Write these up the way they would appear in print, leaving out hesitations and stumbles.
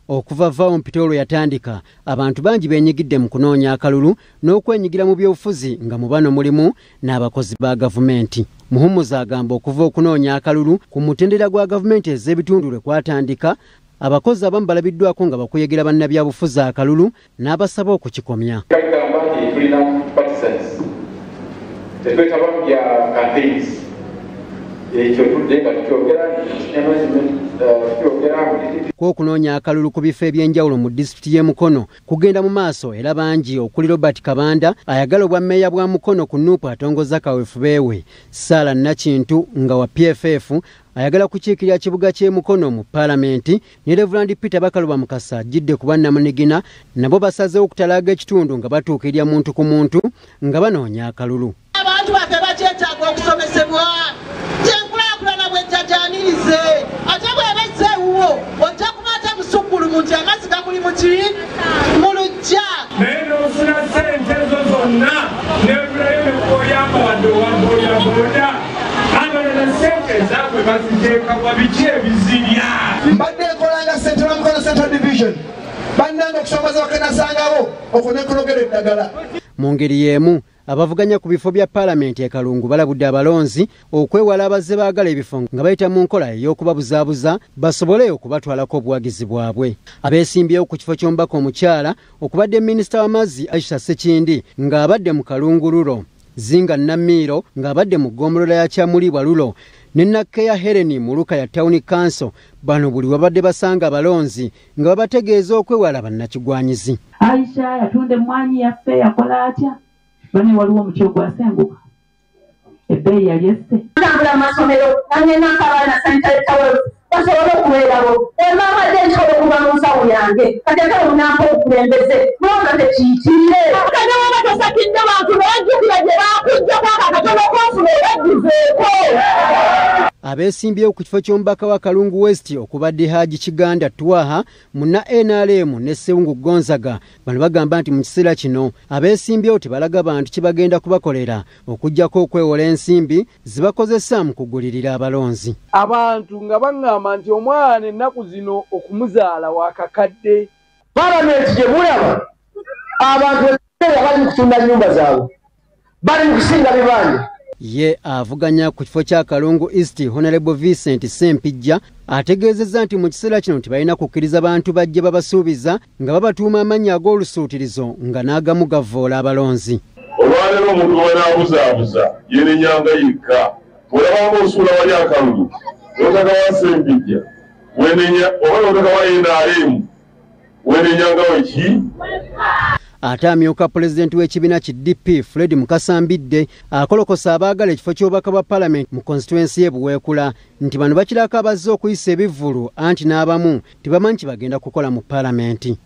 Okuva vaawo mpitolo yatandika abantu bangi benyigidde mu kunoonya akalulu n'okwenyigira mu byobufuzi nga mu bano mulimu n'abakozi ba gavumenti. Muhumuza agamba okuva okunoonya akalulu ku mutendera gwa gavumenti ez'ebitundu lwe kwatandika, abakozi abamu balabiddwako nga bakuyegera bannabyabufuzi akalulu n'abasaba okukikomya. Okunoonya akalulu ku bifo eby'enjawulo mu disitulikiti y'e Mukono kugenda mu maaso era bangi okuli Robert Kabanda ayagala obwa mmeeya bwa Mukono ku Nuupu atongoza kaweefubeewe, Sarah Nakintu nga wa PFF ayagala kukiikirira kibuga ky'e Mukono mu Paalamenti, ne Reverend Peter Bakaluba Mukasa ajjidde ku bannamunigina nabo basazeewo okutalaaga ekitundu nga batuukirira muntu ku muntu nga banoonya akalulu. Abantu baffe bakyetaaga okusomesebwa kyenkulaakulana bwejjajaanirize ate bwebezzeewuwo ojja kumata busukkulu mu nti amazzi gakuli mu ki mu lujja naye n'ofuna ssente ezo zonna n'ebulayo nekuyamba wadde owaboyaboda abalala ssente ezaabwe baziteeka wa biki ebizirya. Mbadde nkolanga Central Mukono Central Division bannanga okusomoza bakenasangawo okunekologera eddagala. Mu ngeri y'emu abavuganya ku bifo bya Paalamenti e Kalungu balabudde abalonzi okwewala abazze baagala ebifo nga bayita mu nkola ey'okubabuzaabuza basobole okubatwalako obuwagizi bwabwe. Abeesimbyewo ku kifo ky'omubaka omukyala okubadde Minisita w'amazzi Aisha Ssekindi ng'abadde mu Kalungu Lulo, Zinga Namiiro ng'abadde mu ggombolola ya Kyamulibwa Lulo, ne Nakkeya Helen mu Lukaya Town Council. Bano buli wabadde basanga abalonzi nga babategeeza okwewala bannakigwanyizi. Aisha yatunde mwanyi yaffe yakola atya? Bani waliwo omuti ogwasenguka ebbeeyi yali esse ntambula amasomero nangenda nkabaana sanitary towels basobole okubeerawo emaama dde nsobola okuva mu nsawo yange kati ate omunampa okulembeze nonga tekiyitire kanyawaba tosakidde bantu bejjukira gye bakujjako akakatono kofuna ebaddizeeko. Abeesimbyewo ku kifo ky'omubaka wa Kalungu West okubadde Haji Kiganda Twaha munna NRM ne Sseungu Gonzaga bano bagamba nti mu kiseera kino abeesimbyewo tebalaga bantu kibagenda kubakolera okuggyako okwewola ensimbi zibakozesa mu kugulirira abalonzi. Abantu nga baŋŋamba nti omwana ennaku zino okumuzaala wakakadde. Paalamenti gye mulaba abantu bali mu kutunda nnyumba zaabwe bali mu kusinga bibanja. Ye avuganya ku kifo kya Kalungu East Honorable Vincent Sempijja ategeezezza nti mu kiseera kino tebalina kukkiriza bantu bajje babasuubiza nga babatuuma amannya ag'olusuutirizo nga n'agamu gavvoola abalonzi. Olwaleero omuntu wanaabuzaabuza yenenyanga yekka olabanga osuula wali akalulu otaka wa Sempijja wenenya oba otaka wa NRM wenenyangawo ki. Ate amyuka pulezidenti w'ekibiina ki DP Fred Mukasambidde akolokosa abaagala ekifo ky'obubaka bwa Paalamenti mu konstituensi y'e Buweekula nti bano bakirako abazze okuyisa ebivvulu anti n'abamu tebamanyi kibagenda kukola mu Paalamenti.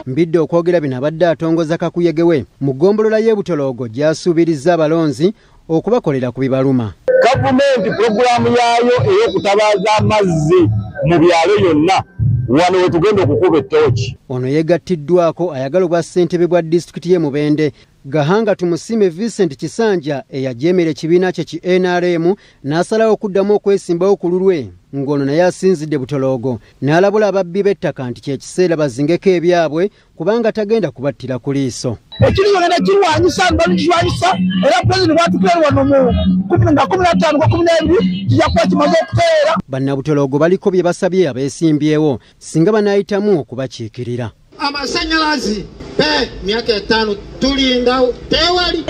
Mbidde okwogera bino abadde atongoza kakuyegewe mu ggombolola y'e Butoloogo gy'asuubirizza abalonzi okubakolera ku bibaluma. Gavumenti pulogulaamu yaayo ey'okutabaaza amazzi mu byalo yonna wano we tugenda okukuba ettooki. Ono yegattiddwako ayagala obwa ssentebe bwa disitulikiti y'e Mubende Gahanga Tumusime Vincent Kisanja eyajeemera ekibiina kye ki NRM n'asalawo okuddamu okwesimbawo ku lulwe ng'ono naye asinzidde Butoloogo n'alabula ababbi b'ettaka nti kyekiseera bazingeko ebyabwe kubanga tagenda kubattira ku liiso. Ekirigenda kirwanyisa nbalukirwanyisa era pulezidenti bwatukeera wano mu 2015-12 kijja kuba kimaze okuteera. Bannabutoloogo baliko bye basabye abeesimbyewo singa banaayitamu okubakiikirira. Amasanyalazi myaka 5 tulinda tewali